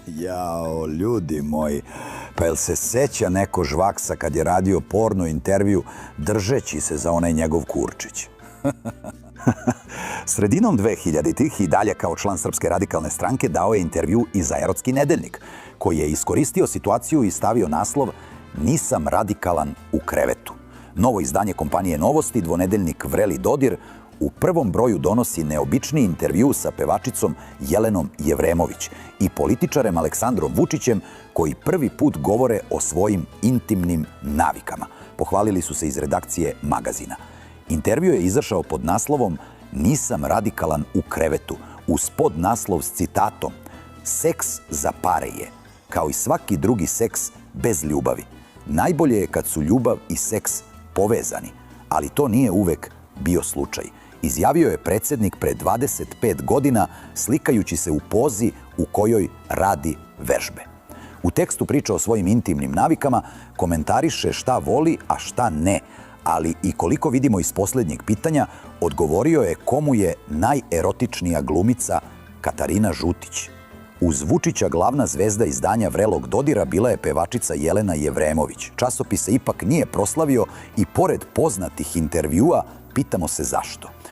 Jao, ljudi moji, pa jel se seća neko Žvaksa kad je radio porno intervju držeći se za onaj njegov kurčić? Sredinom 2000-ih i dalje kao član Srpske radikalne stranke dao je intervju i za Erotski nedeljnik, koji je iskoristio situaciju i stavio naslov "Nisam radikalan u krevetu". Novo izdanje kompanije Novosti, dvonedeljnik Vreli Dodir, u prvom broju donosi neobični intervju sa pevačicom Jelenom Jevremović i političarem Aleksandrom Vučićem, koji prvi put govore o svojim intimnim navikama. Pohvalili su se iz redakcije magazina. Intervju je izašao pod naslovom "Nisam radikalan u krevetu", uz podnaslov s citatom "Seks za pare je, kao i svaki drugi seks bez ljubavi. Najbolje je kad su ljubav i seks povezani, ali to nije uvek bio slučaj", izjavio je predsjednik pre 25 godina slikajući se u pozi u kojoj radi vežbe. U tekstu priča o svojim intimnim navikama, komentariše šta voli, a šta ne, ali i koliko vidimo iz posljednjeg pitanja, odgovorio je komu je najerotičnija glumica Katarina Žutić. Uz Vučića glavna zvezda izdanja Vrelog Dodira bila je pevačica Jelena Jevremović. Časopis se ipak nije proslavio i pored poznatih intervjua pitamo se zašto.